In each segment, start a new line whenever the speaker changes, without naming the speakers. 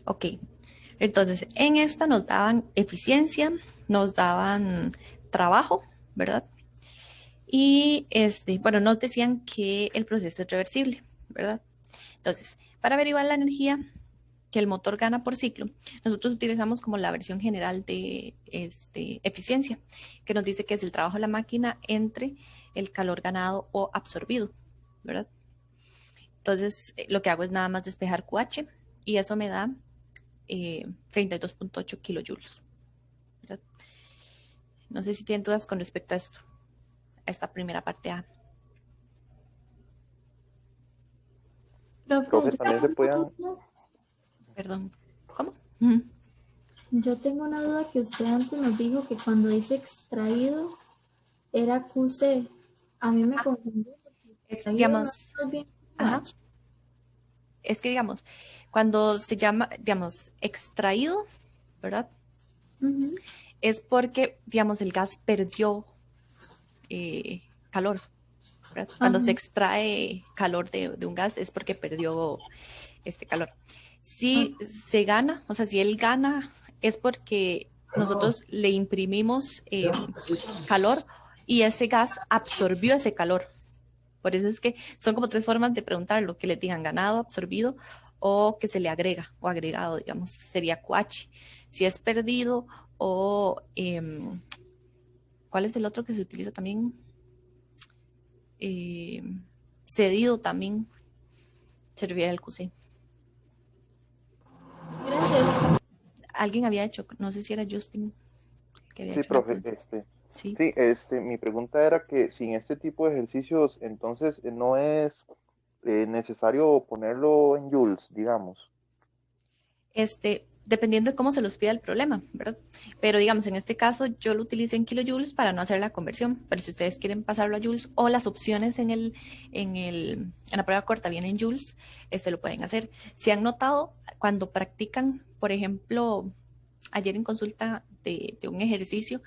Ok, entonces en esta nos daban eficiencia, nos daban trabajo, ¿verdad? Y bueno, nos decían que el proceso es reversible, ¿verdad? Entonces, para averiguar la energía que el motor gana por ciclo, nosotros utilizamos como la versión general de eficiencia, que nos dice que es el trabajo de la máquina entre el calor ganado o absorbido, ¿verdad? Entonces, lo que hago es nada más despejar QH y eso me da 32.8 kilojoules, ¿verdad? No sé si tienen dudas con respecto a esto, a esta primera parte A.
Profe,
Profe,
yo
también se
tengo una
puedan,
duda,
Perdón, ¿cómo?
yo tengo una duda que usted antes nos dijo que cuando dice extraído era QC. A mí me confundió porque
Es,
extraído no
digamos,
es más bien
ajá,
QH.
es que digamos, cuando se llama, digamos, extraído, ¿verdad?
Ujú.
Es porque, digamos, el gas perdió calor, ¿verdad? Cuando se
Ajá,
extrae calor de un gas es porque perdió este calor. Si
ok.
se gana, o sea, si él gana, es porque nosotros le imprimimos calor y ese gas absorbió ese calor. Por eso es que son como tres formas de preguntarlo, que le digan ganado, absorbido o que se le agrega o agregado, digamos, sería QH. Si es perdido o ¿cuál es el otro que se utiliza también? Eh, Cedido también serviría el QC.
Gracias.
Alguien había hecho, no sé si era Justin que había
sí,
hecho una
profe,
pregunta. Sí.
sí, mi pregunta era que sin este tipo de ejercicios, entonces no es necesario ponerlo en joules, digamos.
Dependiendo de cómo se los pida el problema, ¿verdad? Pero digamos, en este caso yo lo utilicé en kilojoules para no hacer la conversión, pero si ustedes quieren pasarlo a joules o las opciones en la prueba corta vienen en joules, lo pueden hacer. Si han notado, cuando practican, por ejemplo, ayer en consulta de un ejercicio,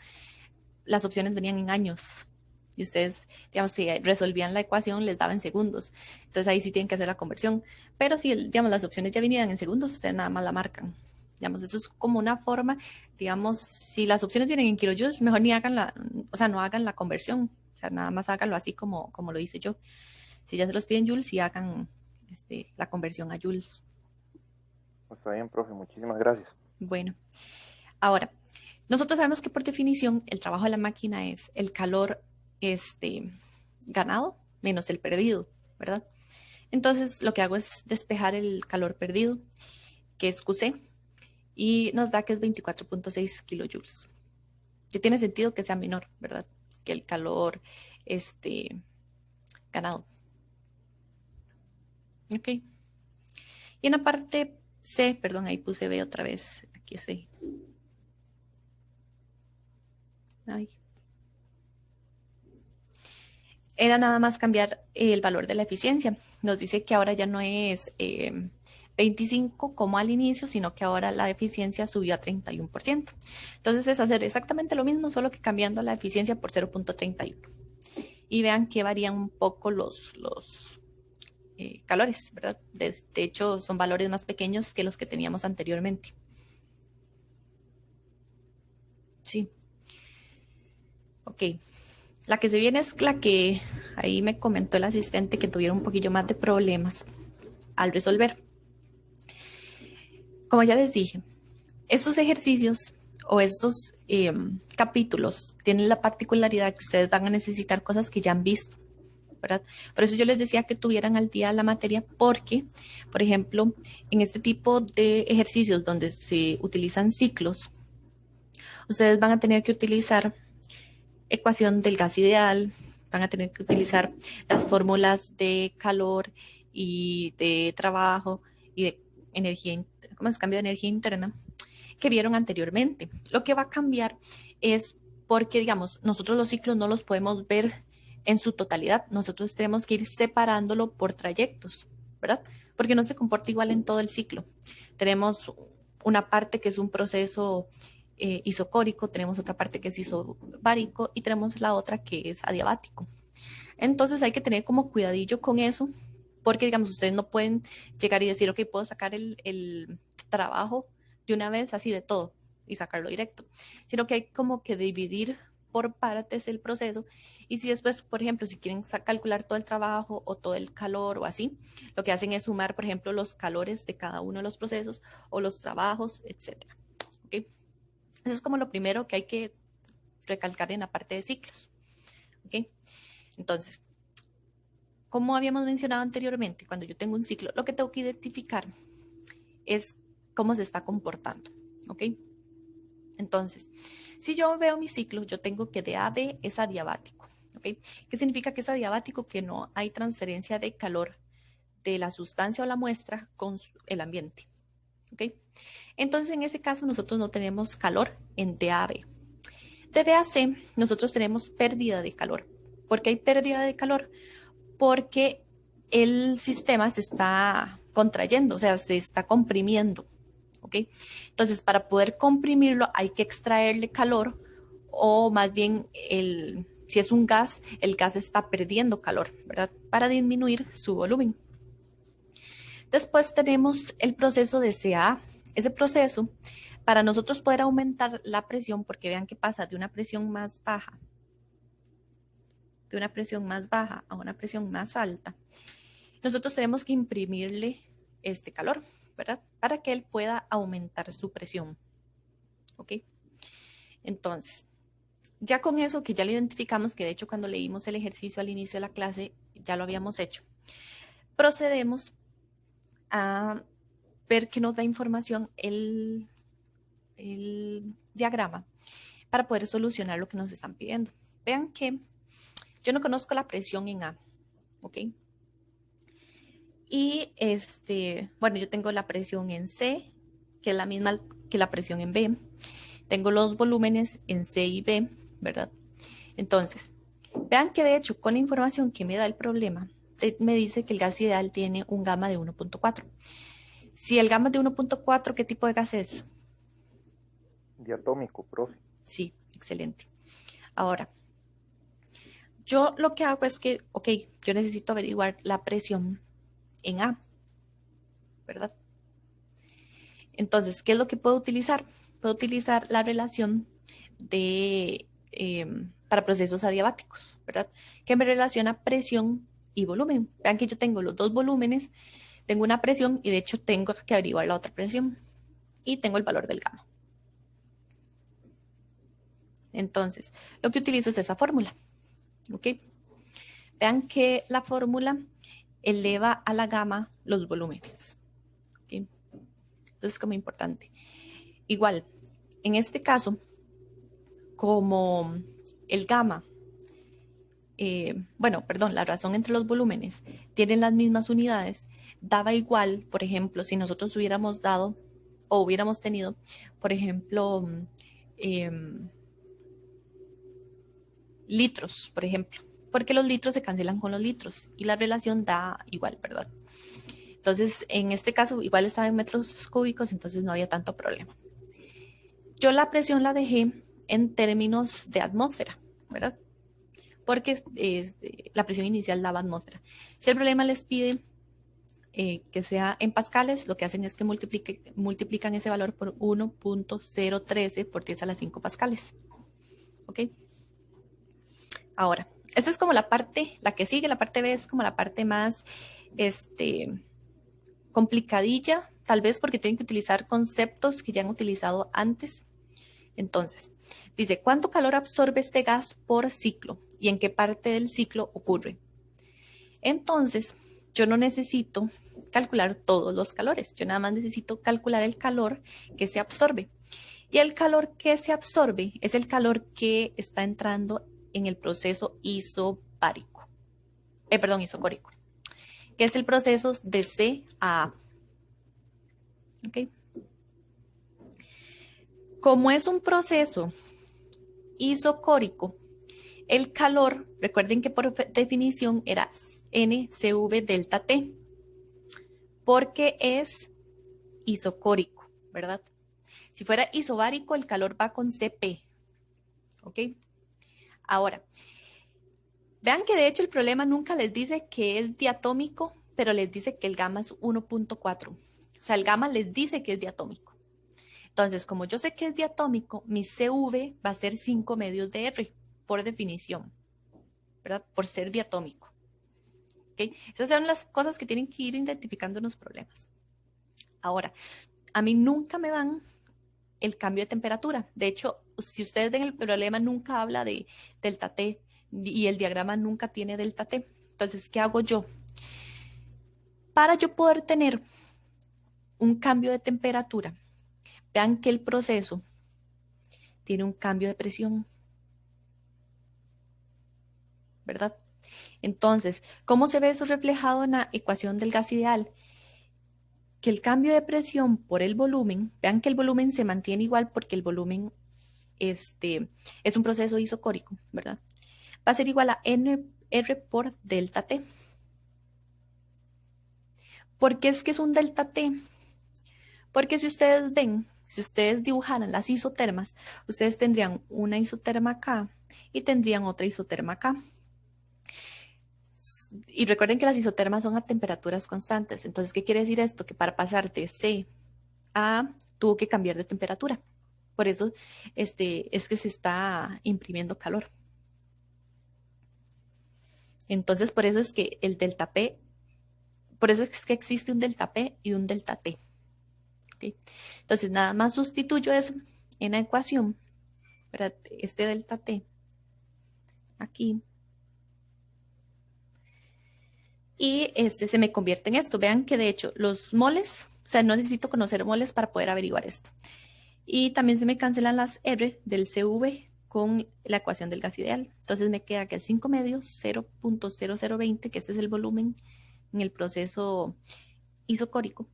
las opciones venían en años. Y ustedes, digamos, si resolvían la ecuación, les daba en segundos. Entonces ahí sí tienen que hacer la conversión. Pero si, digamos, las opciones ya vinieran en segundos, ustedes nada más la marcan. Digamos, eso es como una forma, digamos, si las opciones vienen en kilojoules, mejor ni hagan o sea, no hagan la conversión. O sea, nada más háganlo así como lo hice yo. Si ya se los piden joules, sí hagan la conversión a joules.
Está bien, profe, muchísimas gracias.
Bueno, ahora, nosotros sabemos que por definición el trabajo de la máquina es el calor ganado menos el perdido, ¿verdad? Entonces lo que hago es despejar el calor perdido, que es QC, y nos da que es 24.6 kilojoules. Que tiene sentido que sea menor, ¿verdad? Que el calor ganado. Ok. Y en la parte C, perdón, ahí puse B otra vez. Aquí C. Ay. Era nada más cambiar el valor de la eficiencia. Nos dice que ahora ya no es 25 como al inicio, sino que ahora la eficiencia subió a 31%. Entonces es hacer exactamente lo mismo, solo que cambiando la eficiencia por 0.31. Y vean que varían un poco los calores, ¿verdad? De hecho, son valores más pequeños que los que teníamos anteriormente. Sí, ok. La que se viene es la que ahí me comentó el asistente que tuvieron un poquillo más de problemas al resolver. Como ya les dije, estos ejercicios o estos capítulos tienen la particularidad que ustedes van a necesitar cosas que ya han visto, ¿verdad? Por eso yo les decía que tuvieran al día la materia porque, por ejemplo, en este tipo de ejercicios donde se utilizan ciclos, ustedes van a tener que utilizar ecuación del gas ideal, van a tener que utilizar las fórmulas de calor y de trabajo y de energía, ¿cómo es? Cambio de energía interna que vieron anteriormente. Lo que va a cambiar es porque, digamos, nosotros los ciclos no los podemos ver en su totalidad. Nosotros tenemos que ir separándolo por trayectos, ¿verdad? Porque no se comporta igual en todo el ciclo. Tenemos una parte que es un proceso isocórico, tenemos otra parte que es isobárico y tenemos la otra que es adiabático. Entonces hay que tener como cuidadillo con eso, porque digamos, ustedes no pueden llegar y decir, ok, puedo sacar trabajo de una vez así de todo y sacarlo directo, sino que hay como que dividir por partes el proceso, y si después, por ejemplo, si quieren calcular todo el trabajo o todo el calor o así, lo que hacen es sumar, por ejemplo, los calores de cada uno de los procesos o los trabajos, etcétera. ¿Okay? Eso es como lo primero que hay que recalcar en la parte de ciclos. ¿Okay? Entonces, como habíamos mencionado anteriormente, cuando yo tengo un ciclo, lo que tengo que identificar es cómo se está comportando. ¿Ok? Entonces, si yo veo mi ciclo, yo tengo que de A a B es adiabático. ¿Ok? ¿Qué significa que es adiabático? Que no hay transferencia de calor de la sustancia o la muestra con el ambiente. ¿Ok? Entonces, en ese caso, nosotros no tenemos calor en de A a B. De B a C, nosotros tenemos pérdida de calor. ¿Por qué hay pérdida de calor? Porque el sistema se está contrayendo, o sea, se está comprimiendo. ¿Ok? Entonces, para poder comprimirlo hay que extraerle calor, o más bien, si es un gas, el gas está perdiendo calor, ¿verdad? Para disminuir su volumen. Después tenemos el proceso de CA. Ese proceso, para nosotros poder aumentar la presión, porque vean que pasa de una presión más baja, a una presión más alta, nosotros tenemos que imprimirle este calor, ¿verdad? Para que él pueda aumentar su presión. ¿Ok? Entonces, ya con eso que ya lo identificamos, que de hecho cuando leímos el ejercicio al inicio de la clase ya lo habíamos hecho, procedemos a ver qué nos da información el diagrama para poder solucionar lo que nos están pidiendo. Vean que yo no conozco la presión en A, ¿ok? Y bueno, yo tengo la presión en C, que es la misma que la presión en B. Tengo los volúmenes en C y B, ¿verdad? Entonces, vean que de hecho con la información que me da el problema, me dice que el gas ideal tiene un gamma de 1.4. Si el gamma es de 1.4, ¿qué tipo de gas es?
Diatómico, profe.
Sí, excelente. Ahora, yo lo que hago es que, ok, yo necesito averiguar la presión en A, ¿verdad? Entonces, ¿qué es lo que puedo utilizar? Puedo utilizar la relación para procesos adiabáticos, ¿verdad? Que me relaciona presión y volumen. Vean que yo tengo los dos volúmenes, tengo una presión y de hecho tengo que averiguar la otra presión y tengo el valor del gamma. Entonces, lo que utilizo es esa fórmula, ¿ok? Vean que la fórmula eleva a la gamma los volúmenes, ¿ok? Eso es como importante. Igual, en este caso, como el gamma, la razón entre los volúmenes tienen las mismas unidades, daba igual, por ejemplo, si nosotros hubiéramos dado o hubiéramos tenido, por ejemplo, litros, por ejemplo, porque los litros se cancelan con los litros y la relación da igual, ¿verdad? Entonces, en este caso, igual estaba en metros cúbicos, entonces no había tanto problema. Yo la presión la dejé en términos de atmósfera, ¿verdad? Porque la presión inicial daba atmósfera. Si el problema les pide que sea en pascales, lo que hacen es que multiplican ese valor por 1.013 por 10 a la 5 pascales. ¿Ok? Ahora, esta es como la parte, la que sigue, la parte B es como la parte más complicadilla, tal vez porque tienen que utilizar conceptos que ya han utilizado antes. Entonces, dice, ¿cuánto calor absorbe este gas por ciclo y en qué parte del ciclo ocurre? Entonces, yo no necesito calcular todos los calores, yo nada más necesito calcular el calor que se absorbe. Y el calor que se absorbe es el calor que está entrando en el proceso isocórico, que es el proceso de C a A. ¿Ok? Como es un proceso isocórico, el calor, recuerden que por definición era NCV delta T, porque es isocórico, ¿verdad? Si fuera isobárico, el calor va con CP, ¿ok? Ahora, vean que de hecho el problema nunca les dice que es diatómico, pero les dice que el gamma es 1.4. O sea, el gamma les dice que es diatómico. Entonces, como yo sé que es diatómico, mi CV va a ser 5 medios de R, por definición, ¿verdad? Por ser diatómico. ¿Okay? Esas son las cosas que tienen que ir identificando en los problemas. Ahora, a mí nunca me dan el cambio de temperatura. De hecho, si ustedes ven el problema, nunca habla de delta T y el diagrama nunca tiene delta T. Entonces, ¿qué hago yo? Para yo poder tener un cambio de temperatura, vean que el proceso tiene un cambio de presión, ¿verdad? Entonces, ¿cómo se ve eso reflejado en la ecuación del gas ideal? Que el cambio de presión por el volumen, vean que el volumen se mantiene igual porque el volumen es un proceso isocórico, ¿verdad? Va a ser igual a R por delta T. ¿Por qué es que es un delta T? Porque si ustedes ven, si ustedes dibujaran las isotermas, ustedes tendrían una isoterma acá y tendrían otra isoterma acá. Y recuerden que las isotermas son a temperaturas constantes. Entonces, ¿qué quiere decir esto? Que para pasar de C a A tuvo que cambiar de temperatura. Por eso es que se está imprimiendo calor. Entonces, por eso es que el delta P, por eso es que existe un delta P y un delta T. ¿Okay? Entonces, nada más sustituyo eso en la ecuación, ¿verdad? Este delta T aquí. Y se me convierte en esto. Vean que de hecho los moles, o sea, no necesito conocer moles para poder averiguar esto. Y también se me cancelan las R del CV con la ecuación del gas ideal. Entonces me queda que el 5 medios 0.0020, que este es el volumen en el proceso isocórico.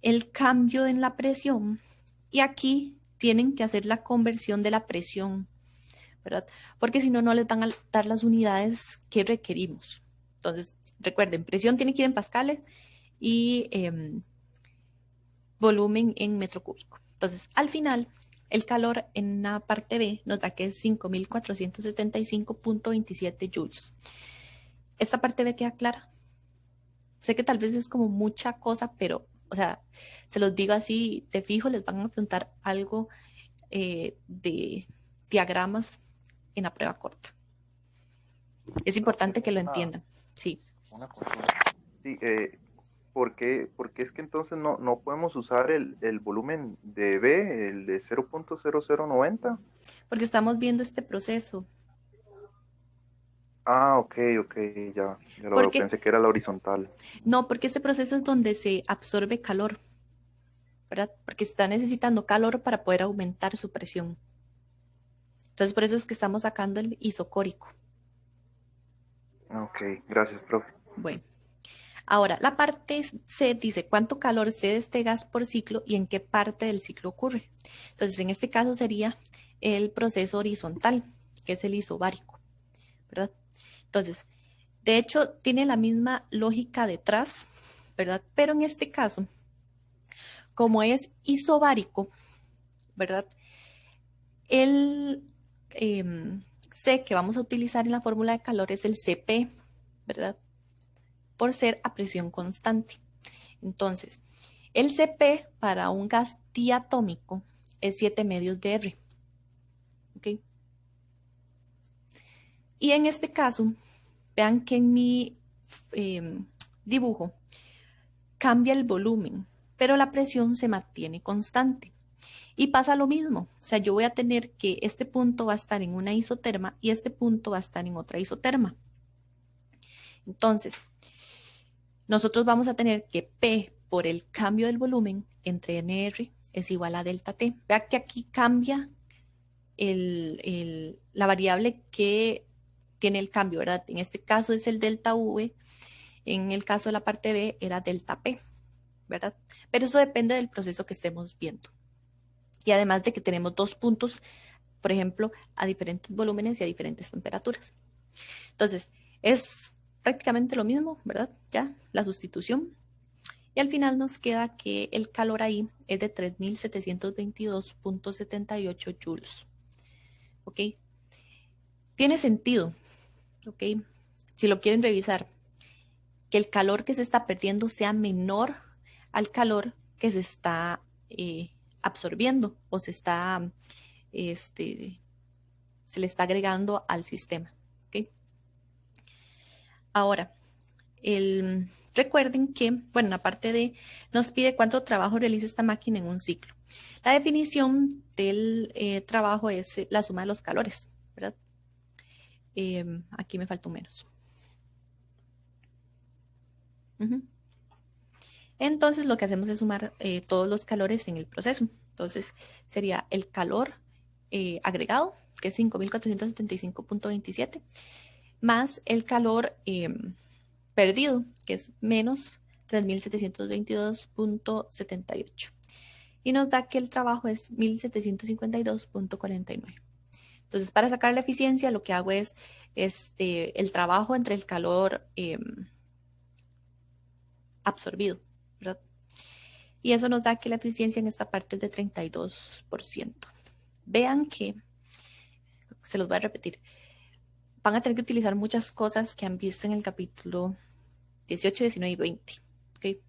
El cambio en la presión. Y aquí tienen que hacer la conversión de la presión, ¿verdad? Porque si no, no les van a dar las unidades que requerimos. Entonces, recuerden, presión tiene que ir en pascales y volumen en metro cúbico. Entonces, al final, el calor en la parte B nos da que es 5.475.27 joules. Esta parte B queda clara. Sé que tal vez es como mucha cosa, pero, o sea, se los digo así, de fijo, les van a preguntar algo de diagramas en la prueba corta. Es importante que lo entiendan. Sí.
Una cuestión. Sí, ¿por qué es que entonces no podemos usar el volumen de B, el de 0.0090?
Porque estamos viendo este proceso.
Ah, ok, ya lo veo,
Porque,
pensé que era la horizontal.
no, porque este proceso es donde se absorbe calor, ¿verdad? Porque está necesitando calor para poder aumentar su presión. Entonces, por eso es que estamos sacando el isocórico.
Ok, gracias, profe.
Bueno, ahora la parte C dice cuánto calor cede este gas por ciclo y en qué parte del ciclo ocurre. Entonces, en este caso sería el proceso horizontal, que es el isobárico, ¿verdad? Entonces, de hecho, tiene la misma lógica detrás, ¿verdad? Pero en este caso, como es isobárico, ¿verdad? El C que vamos a utilizar en la fórmula de calor es el Cp, ¿verdad? Por ser a presión constante. Entonces, el Cp para un gas diatómico es 7 medios de R. ¿Ok? Y en este caso, vean que en mi dibujo cambia el volumen, pero la presión se mantiene constante. Y pasa lo mismo, o sea, yo voy a tener que este punto va a estar en una isoterma y este punto va a estar en otra isoterma. Entonces, nosotros vamos a tener que P por el cambio del volumen entre NR es igual a delta T. Vea que aquí cambia la variable que tiene el cambio, ¿verdad? En este caso es el delta V, en el caso de la parte B era delta P, ¿verdad? Pero eso depende del proceso que estemos viendo. Y además de que tenemos dos puntos, por ejemplo, a diferentes volúmenes y a diferentes temperaturas. Entonces, es prácticamente lo mismo, ¿verdad? Ya, la sustitución. Y al final nos queda que el calor ahí es de 3.722.78 joules. ¿Ok? Tiene sentido, ¿ok? Si lo quieren revisar, que el calor que se está perdiendo sea menor al calor que se está absorbiendo o se está, se le está agregando al sistema. ¿Okay? Ahora, recuerden que, bueno, aparte de, nos pide cuánto trabajo realiza esta máquina en un ciclo. La definición del trabajo es la suma de los calores, ¿verdad? Aquí me faltó menos. Entonces lo que hacemos es sumar todos los calores en el proceso. Entonces sería el calor agregado, que es 5.475.27, más el calor perdido, que es menos 3.722.78. Y nos da que el trabajo es 1.752.49. Entonces, para sacar la eficiencia, lo que hago es el trabajo entre el calor absorbido, ¿verdad? Y eso nos da que la eficiencia en esta parte es de 32%. Vean que, se los voy a repetir, van a tener que utilizar muchas cosas que han visto en el capítulo 18, 19 y 20. ¿Okay?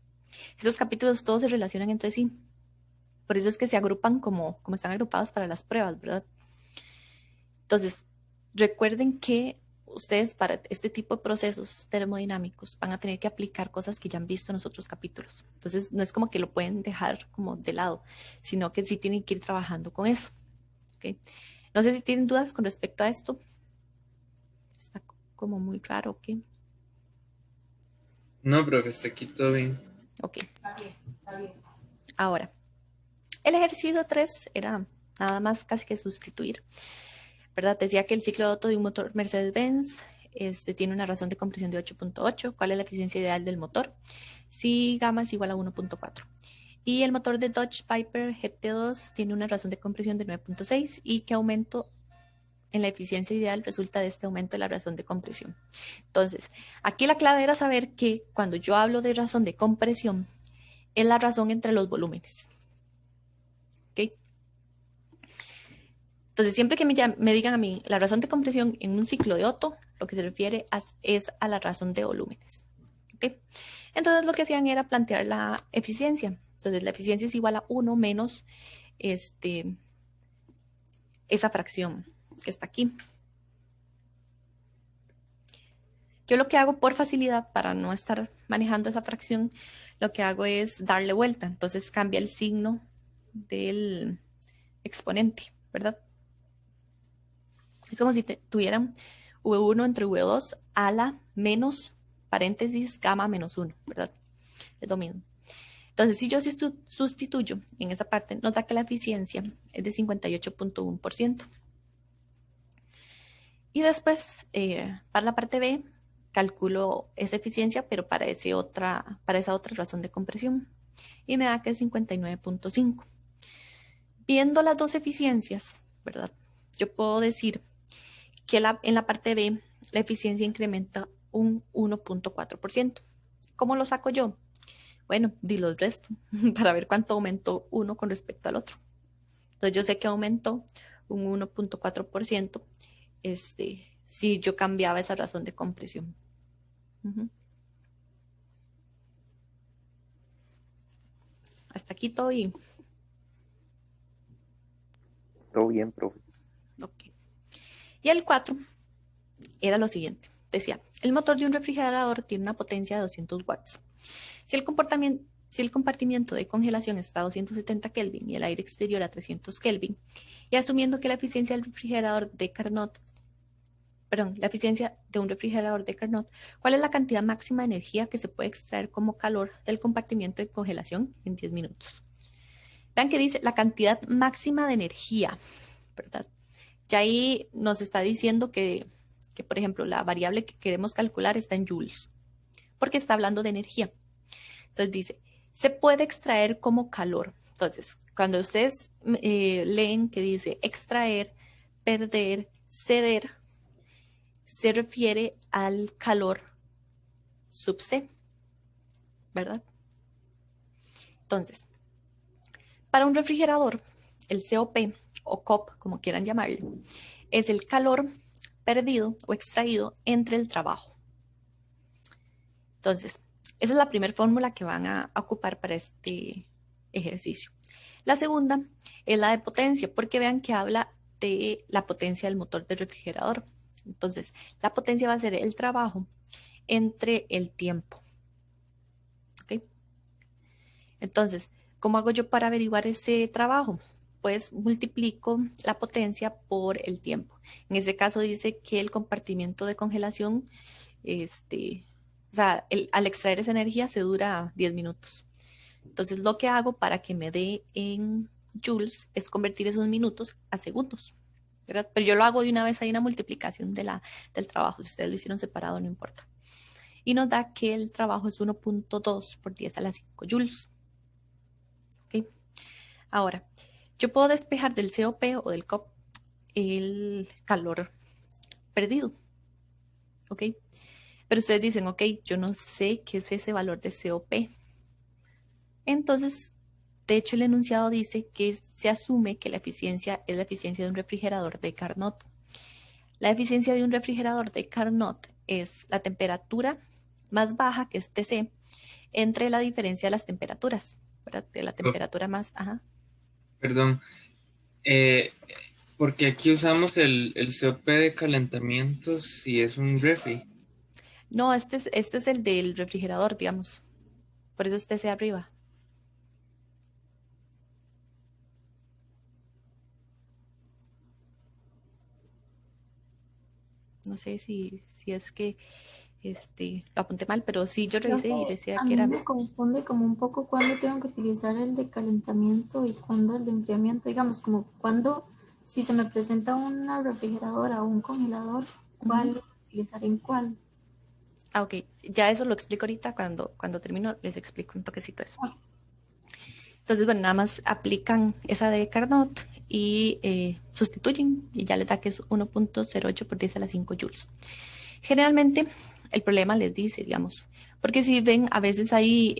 Esos capítulos todos se relacionan entre sí. Por eso es que se agrupan como están agrupados para las pruebas, ¿verdad? Entonces, recuerden que ustedes para este tipo de procesos termodinámicos van a tener que aplicar cosas que ya han visto en los otros capítulos. Entonces, no es como que lo pueden dejar como de lado, sino que sí tienen que ir trabajando con eso. ¿Okay? No sé si tienen dudas con respecto a esto. Está como muy raro, ¿ok?
No, profe, está aquí todo bien.
Ok. Está bien. Ahora, el ejercicio 3 era nada más casi que sustituir, ¿verdad? Decía que el ciclo de Otto de un motor Mercedes-Benz tiene una razón de compresión de 8.8. ¿Cuál es la eficiencia ideal del motor? Si gamma es igual a 1.4. Y el motor de Dodge Viper GT2 tiene una razón de compresión de 9.6. ¿Y qué aumento en la eficiencia ideal resulta de este aumento de la razón de compresión? Entonces, aquí la clave era saber que cuando yo hablo de razón de compresión, es la razón entre los volúmenes. ¿Ok? Entonces, siempre que me digan a mí la razón de compresión en un ciclo de Otto, lo que se refiere es a la razón de volúmenes. ¿Okay? Entonces, lo que hacían era plantear la eficiencia. Entonces, la eficiencia es igual a 1 menos esa fracción que está aquí. Yo lo que hago por facilidad, para no estar manejando esa fracción, lo que hago es darle vuelta. Entonces, cambia el signo del exponente, ¿verdad? Es como si tuvieran V1 entre V2 a la menos paréntesis gamma menos 1, ¿verdad? Es lo mismo. Entonces, si yo sustituyo en esa parte, nos da que la eficiencia es de 58.1%. Y después, para la parte B, calculo esa eficiencia, pero para esa otra razón de compresión. Y me da que es 59.5. Viendo las dos eficiencias, ¿verdad? Yo puedo decir que en la parte B la eficiencia incrementa un 1.4%. ¿Cómo lo saco yo? Bueno, di los restos para ver cuánto aumentó uno con respecto al otro. Entonces yo sé que aumentó un 1.4% si yo cambiaba esa razón de compresión. Hasta aquí todo bien.
Todo bien, profe.
Ok. Y el 4 era lo siguiente. Decía, el motor de un refrigerador tiene una potencia de 200 watts. Si el compartimiento de congelación está a 270 Kelvin y el aire exterior a 300 Kelvin, y asumiendo que la eficiencia del refrigerador de Carnot, la eficiencia de un refrigerador de Carnot, ¿cuál es la cantidad máxima de energía que se puede extraer como calor del compartimiento de congelación en 10 minutos? Vean que dice la cantidad máxima de energía, ¿verdad? Ya ahí nos está diciendo que, por ejemplo, la variable que queremos calcular está en joules, porque está hablando de energía. Entonces dice, se puede extraer como calor. Entonces, cuando ustedes leen que dice extraer, perder, ceder, se refiere al calor sub C, ¿verdad? Entonces, para un refrigerador, el COP o COP, como quieran llamarle, es el calor perdido o extraído entre el trabajo. Entonces, Esa es la primera fórmula que van a ocupar para este ejercicio. La segunda es la de potencia, porque vean que habla de la potencia del motor del refrigerador. Entonces, la potencia va a ser el trabajo entre el tiempo. ¿Ok? Entonces, ¿cómo hago yo para averiguar ese trabajo? Pues multiplico la potencia por el tiempo. En ese caso dice que el compartimiento de congelación, o sea, al extraer esa energía se dura 10 minutos. Entonces, lo que hago para que me dé en joules es convertir esos minutos a segundos, ¿verdad? Pero yo lo hago de una vez, hay una multiplicación del trabajo. Si ustedes lo hicieron separado, no importa. Y nos da que el trabajo es 1.2 por 10 a la 5 joules. ¿Ok? Ahora, yo puedo despejar del COP o del COP el calor perdido. ¿Ok? Pero ustedes dicen, ok, yo no sé qué es ese valor de COP. Entonces, de hecho, el enunciado dice que se asume que la eficiencia es la eficiencia de un refrigerador de Carnot. La eficiencia de un refrigerador de Carnot es la temperatura más baja, que es TC, entre la diferencia de las temperaturas, ¿verdad? De la
Oh,
temperatura más, ajá.
perdón. Eh, porque aquí usamos el COP de calentamiento si es un refri.
No, este es el del refrigerador, digamos. Por eso es TC arriba. No sé si es que lo apunté mal, pero sí yo
Creo
revisé y
que
decía
a
que
mí
era.
me confunde como un poco cuándo tengo que utilizar el de calentamiento y cuándo el de enfriamiento. Digamos, como cuando, si se me presenta una refrigeradora o un congelador,
Ujú.
¿cuál utilizar en cuál?
Ah, ok. Ya eso lo explico ahorita. Cuando termino, les explico un toquecito eso.
Ah,
Entonces, bueno, nada más aplican esa de Carnot y sustituyen y ya les da que es 1.08 por 10 a la 5 joules. Generalmente, el problema les dice, digamos, porque si ven, a veces ahí,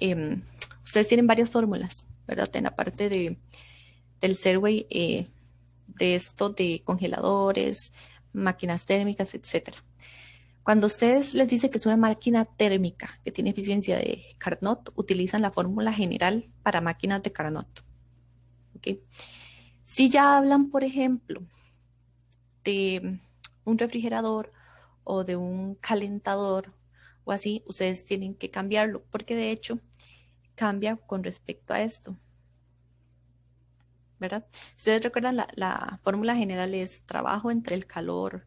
ustedes tienen varias fórmulas, ¿verdad? En la parte del Serway, de esto de congeladores, máquinas térmicas, etcétera. Cuando ustedes les dice que es una máquina térmica que tiene eficiencia de Carnot, utilizan la fórmula general para máquinas de Carnot. ¿Ok? Si ya hablan, por ejemplo, de un refrigerador o de un calentador o así, ustedes tienen que cambiarlo porque de hecho cambia con respecto a esto, ¿verdad? Ustedes recuerdan la fórmula general es trabajo entre el calor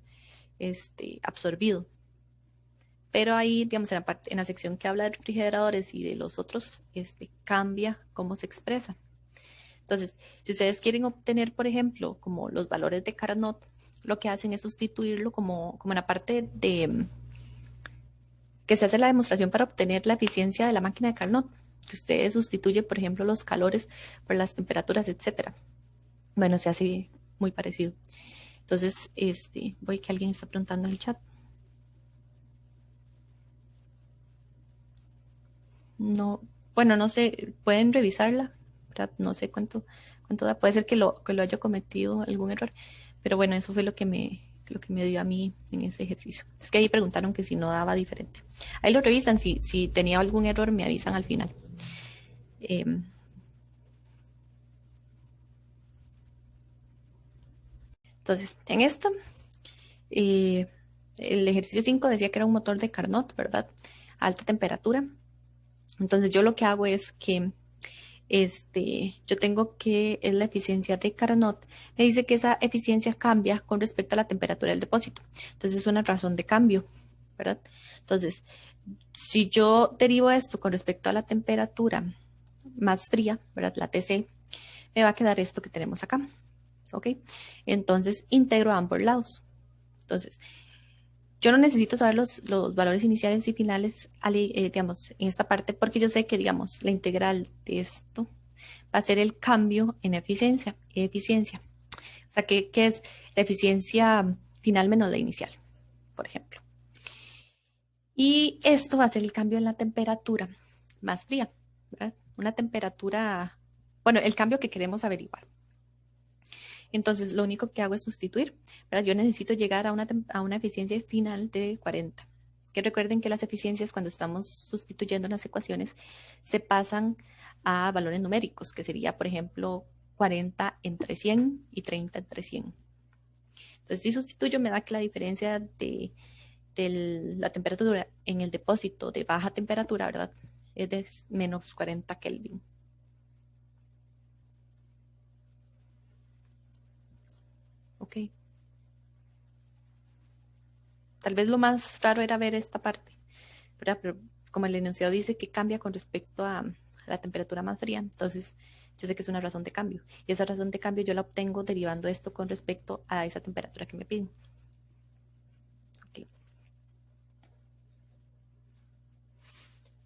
absorbido. Pero ahí, digamos, en la sección que habla de refrigeradores y de los otros, cambia cómo se expresa. Entonces, si ustedes quieren obtener, por ejemplo, como los valores de Carnot, lo que hacen es sustituirlo como en la parte de que se hace la demostración para obtener la eficiencia de la máquina de Carnot, que usted sustituye, por ejemplo, los calores por las temperaturas, etcétera. Bueno, se hace muy parecido. Entonces, voy que alguien está preguntando en el chat. No, bueno, no sé, pueden revisarla, ¿verdad? No sé cuánto da. Puede ser que lo haya cometido algún error, pero bueno, eso fue lo que me dio a mí en ese ejercicio. Es que ahí preguntaron que si no daba diferente. Ahí lo revisan, si tenía algún error me avisan al final. Em, entonces, en esta, eh, el ejercicio 5 decía que era un motor de Carnot, ¿verdad? A alta temperatura. Entonces yo lo que hago es que yo tengo que es la eficiencia de Carnot. Me dice que esa eficiencia cambia con respecto a la temperatura del depósito. Entonces es una razón de cambio, ¿verdad? Entonces, si yo derivo esto con respecto a la temperatura más fría, ¿verdad? La TC, me va a quedar esto que tenemos acá, ¿ok? Entonces integro a ambos lados. Entonces, yo no necesito saber los valores iniciales y finales, digamos, en esta parte, porque yo sé que, digamos, la integral de esto va a ser el cambio en eficiencia. O sea, ¿qué es la eficiencia final menos la inicial, por ejemplo? Y esto va a ser el cambio en la temperatura más fría, ¿verdad? Una temperatura, bueno, el cambio que queremos averiguar. Entonces, lo único que hago es sustituir, ¿verdad? Yo necesito llegar a una eficiencia final de 40. Que recuerden que las eficiencias cuando estamos sustituyendo las ecuaciones se pasan a valores numéricos, que sería, por ejemplo, 40 entre 100 y 30 entre 100. Entonces, si sustituyo, me da que la diferencia de la temperatura en el depósito de baja temperatura, ¿verdad? Es de menos 40 Kelvin. Ok. Tal vez lo más raro era ver esta parte, ¿verdad? Pero como el enunciado dice que cambia con respecto a la temperatura más fría, entonces yo sé que es una razón de cambio. Y esa razón de cambio yo la obtengo derivando esto con respecto a esa temperatura que me piden. Okay.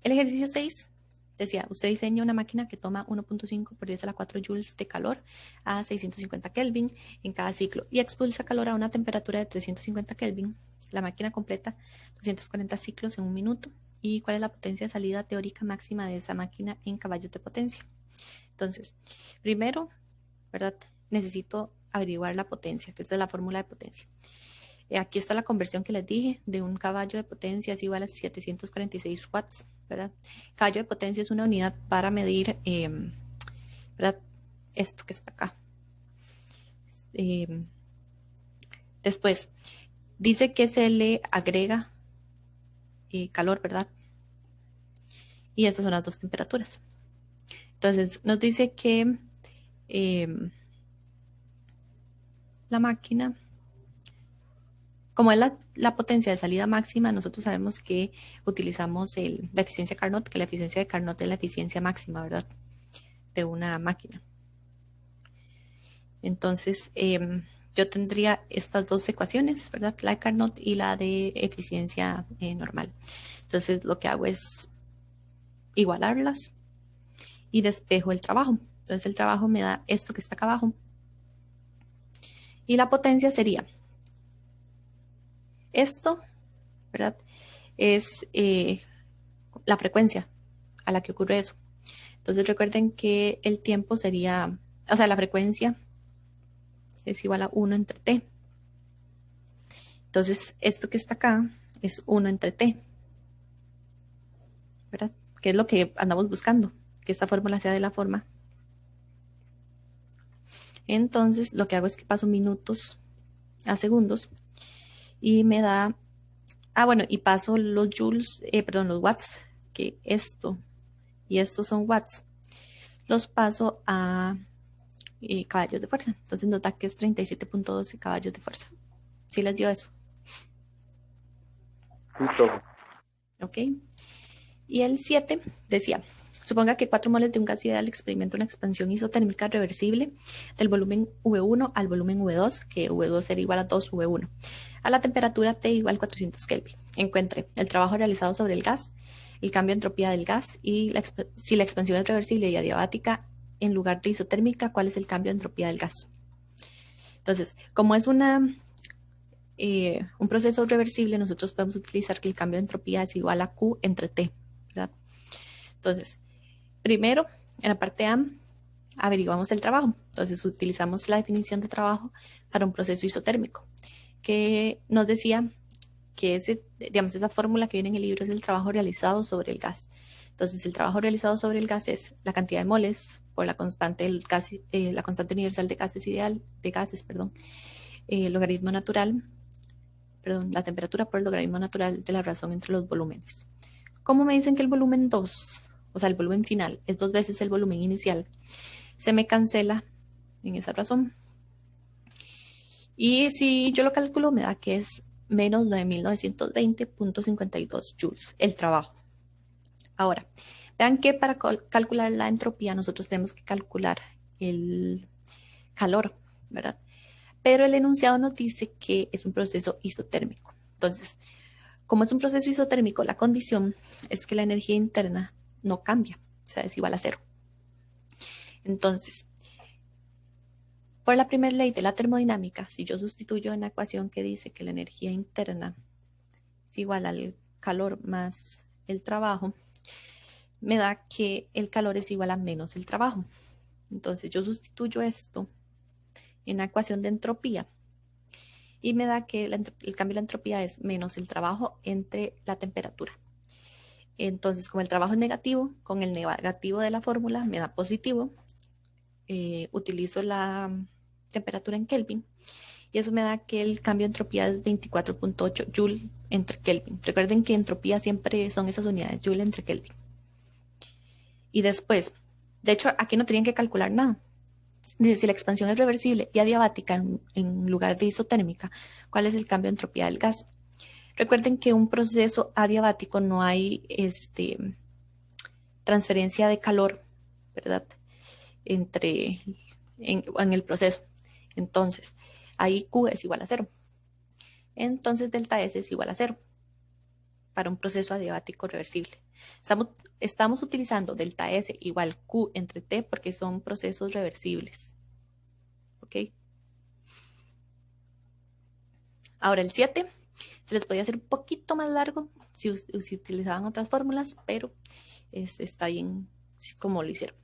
El ejercicio 6 decía, usted diseña una máquina que toma 1.5 por 10 a la 4 joules de calor a 650 Kelvin en cada ciclo y expulsa calor a una temperatura de 350 Kelvin. La máquina completa 240 ciclos en un minuto. ¿Y cuál es la potencia de salida teórica máxima de esa máquina en caballos de potencia? Entonces, primero, ¿verdad? Necesito averiguar la potencia, que esta es la fórmula de potencia. Aquí está la conversión que les dije, de un caballo de potencia es igual a 746 watts, ¿verdad? Caballo de potencia es una unidad para medir, ¿verdad? Esto que está acá. Después, dice que se le agrega calor, ¿verdad? Y estas son las dos temperaturas. Entonces, nos dice que la máquina, como es la potencia de salida máxima, nosotros sabemos que utilizamos la eficiencia Carnot, que la eficiencia de Carnot es la eficiencia máxima, ¿verdad? De una máquina. Entonces, yo tendría estas dos ecuaciones, ¿verdad? La de Carnot y la de eficiencia normal. Entonces, lo que hago es igualarlas y despejo el trabajo. Entonces, el trabajo me da esto que está acá abajo. Y la potencia sería esto, ¿verdad? Es la frecuencia a la que ocurre eso. Entonces, recuerden que el tiempo sería, o sea, la frecuencia es igual a 1 entre t. Entonces, esto que está acá es 1 entre t, ¿verdad? Que es lo que andamos buscando, que esta fórmula sea de la forma. Entonces, lo que hago es que paso minutos a segundos y me da, bueno, y paso los joules, los watts, que esto y estos son watts, los paso a caballos de fuerza. Entonces nos da que es 37.12 caballos de fuerza. ¿Sí les dio eso?
Sí, todo.
Ok. Y el 7 decía, suponga que 4 moles de un gas ideal experimenta una expansión isotérmica reversible del volumen V1 al volumen V2, que V2 sería igual a 2 V1, a la temperatura T igual a 400 Kelvin. Encuentre el trabajo realizado sobre el gas, el cambio de entropía del gas y si la expansión es reversible y adiabática en lugar de isotérmica, ¿cuál es el cambio de entropía del gas? Entonces, como es un proceso reversible, nosotros podemos utilizar que el cambio de entropía es igual a Q entre T, ¿verdad? Entonces, primero, en la parte A, averiguamos el trabajo. Entonces, utilizamos la definición de trabajo para un proceso isotérmico, que nos decía que esa fórmula que viene en el libro es el trabajo realizado sobre el gas. Entonces, el trabajo realizado sobre el gas es la cantidad de moles por la constante universal de gases, logaritmo natural, la temperatura por el logaritmo natural de la razón entre los volúmenes. ¿Cómo me dicen que el volumen 2, o sea, el volumen final, es 2 veces el volumen inicial? Se me cancela en esa razón. Y si yo lo calculo, me da que es menos 9.920.52 joules el trabajo. Ahora, vean que para calcular la entropía nosotros tenemos que calcular el calor, ¿verdad? Pero el enunciado nos dice que es un proceso isotérmico. Entonces, como es un proceso isotérmico, la condición es que la energía interna no cambia, o sea, es igual a 0. Entonces, por la primera ley de la termodinámica, si yo sustituyo en la ecuación que dice que la energía interna es igual al calor más el trabajo, me da que el calor es igual a menos el trabajo. Entonces, yo sustituyo esto en la ecuación de entropía y me da que el cambio de la entropía es menos el trabajo entre la temperatura. Entonces, como el trabajo es negativo, con el negativo de la fórmula me da positivo. Utilizo la temperatura en Kelvin y eso me da que el cambio de entropía es 24.8 Joule entre Kelvin. Recuerden que entropía siempre son esas unidades, Joule entre Kelvin. Y después, de hecho, aquí no tenían que calcular nada. Dice, si la expansión es reversible y adiabática en lugar de isotérmica, ¿cuál es el cambio de entropía del gas? Recuerden que un proceso adiabático no hay transferencia de calor, ¿verdad? En el proceso. Entonces, ahí Q es igual a 0. Entonces, delta S es igual a 0 para un proceso adiabático reversible. Estamos utilizando delta S igual Q entre T porque son procesos reversibles. ¿Ok? Ahora el 7 se les podía hacer un poquito más largo si utilizaban otras fórmulas, pero está bien como lo hicieron.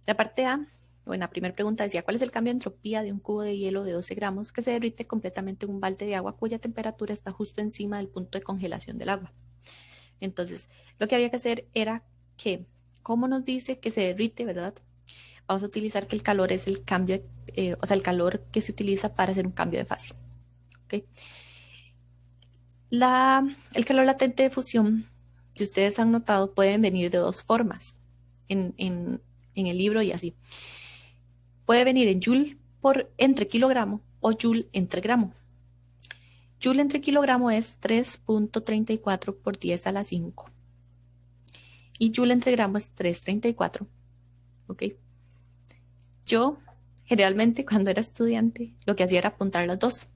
La parte A, bueno, la primera pregunta decía, ¿cuál es el cambio de entropía de un cubo de hielo de 12 gramos que se derrite completamente en un balde de agua cuya temperatura está justo encima del punto de congelación del agua? Entonces, lo que había que hacer era que, como nos dice que se derrite, ¿verdad? Vamos a utilizar que el calor es el cambio, o sea, el calor que se utiliza para hacer un cambio de fase. ¿Ok? El calor latente de fusión, si ustedes han notado, pueden venir de dos formas en el libro y así. Puede venir en Joule entre kilogramo o Joule entre gramo. Joule entre kilogramo es 3.34 por 10 a la 5. Y Joule entre gramo es 3.34. ¿Ok? Yo, generalmente, cuando era estudiante, lo que hacía era apuntar las dos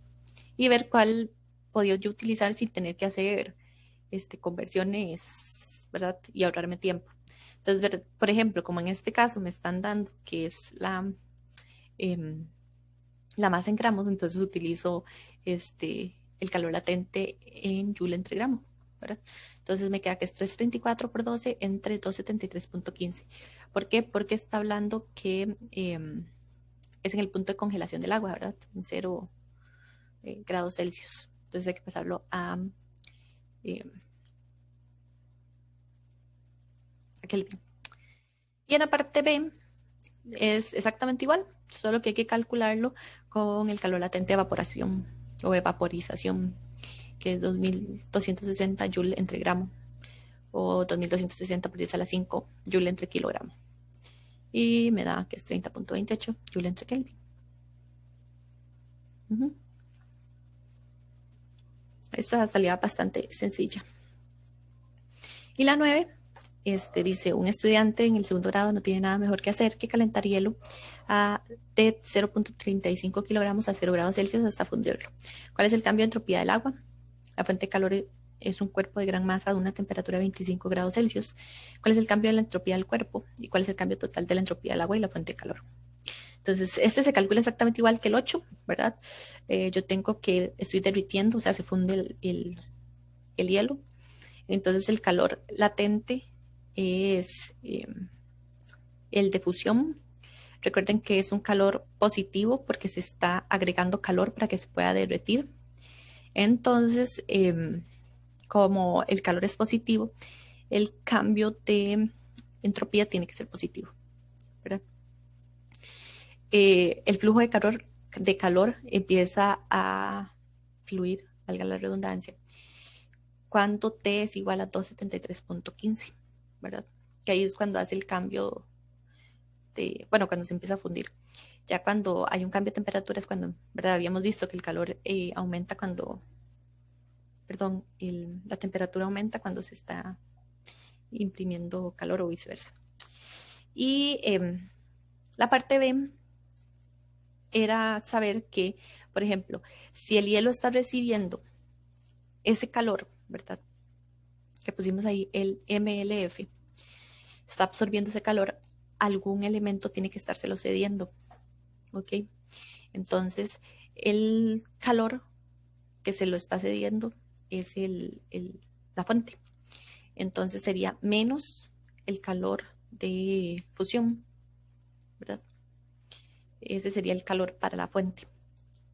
y ver cuál podía yo utilizar sin tener que hacer conversiones, ¿verdad? Y ahorrarme tiempo. Entonces, por ejemplo, como en este caso me están dando que es la masa en gramos, entonces utilizo el calor latente en Joule entre gramo, ¿verdad? Entonces me queda que es 334 por 12 entre 273.15. ¿Por qué? Porque está hablando que es en el punto de congelación del agua, ¿verdad? En 0 grados Celsius. Entonces hay que pasarlo a Kelvin. Y en la parte B es exactamente igual, solo que hay que calcularlo con el calor latente de evaporación o evaporización, que es 2260 Joule entre gramo o 2260 por 10 a la 5 Joule entre kilogramo. Y me da que es 30.28 Joule entre Kelvin. Esa salía bastante sencilla. Y la 9 dice, un estudiante en el segundo grado no tiene nada mejor que hacer que calentar hielo de 0.35 kilogramos a 0 grados Celsius hasta fundirlo. ¿Cuál es el cambio de entropía del agua? La fuente de calor es un cuerpo de gran masa de una temperatura de 25 grados Celsius. ¿Cuál es el cambio de la entropía del cuerpo? ¿Y cuál es el cambio total de la entropía del agua y la fuente de calor? Entonces, se calcula exactamente igual que el 8, ¿verdad? Yo tengo que estoy derritiendo, o sea, se funde el hielo. Entonces, el calor latente es el de fusión. Recuerden que es un calor positivo porque se está agregando calor para que se pueda derretir. Entonces, como el calor es positivo, el cambio de entropía tiene que ser positivo, ¿verdad? El flujo de calor empieza a fluir, valga la redundancia, cuando T es igual a 273.15, ¿verdad? Que ahí es cuando hace el cambio cuando se empieza a fundir. Ya cuando hay un cambio de temperatura es cuando, ¿verdad? Habíamos visto que el calor aumenta la temperatura aumenta cuando se está imprimiendo calor o viceversa. Y la parte B era saber que, por ejemplo, si el hielo está recibiendo ese calor, ¿verdad? Que pusimos ahí el MLF, está absorbiendo ese calor, algún elemento tiene que estárselo cediendo, ¿ok? Entonces, el calor que se lo está cediendo es la fuente. Entonces sería menos el calor de fusión, ¿verdad? Ese sería el calor para la fuente.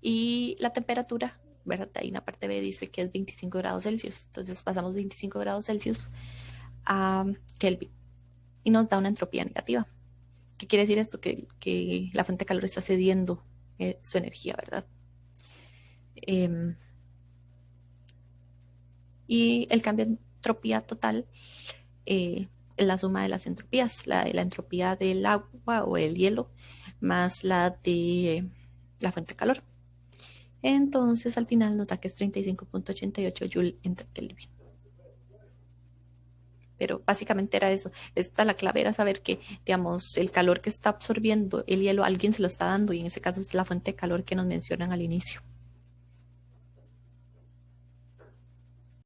Y la temperatura, ¿verdad? Ahí en la parte B dice que es 25 grados Celsius. Entonces pasamos 25 grados Celsius a Kelvin y nos da una entropía negativa. ¿Qué quiere decir esto? Que la fuente de calor está cediendo su energía, ¿verdad? Y el cambio de entropía total es la suma de las entropías, la entropía del agua o el hielo más la de la fuente de calor. Entonces al final nos da que es 35.88 Joule entre Kelvin. Pero básicamente era eso. La clave era saber que, digamos, el calor que está absorbiendo el hielo, alguien se lo está dando y en ese caso es la fuente de calor que nos mencionan al inicio.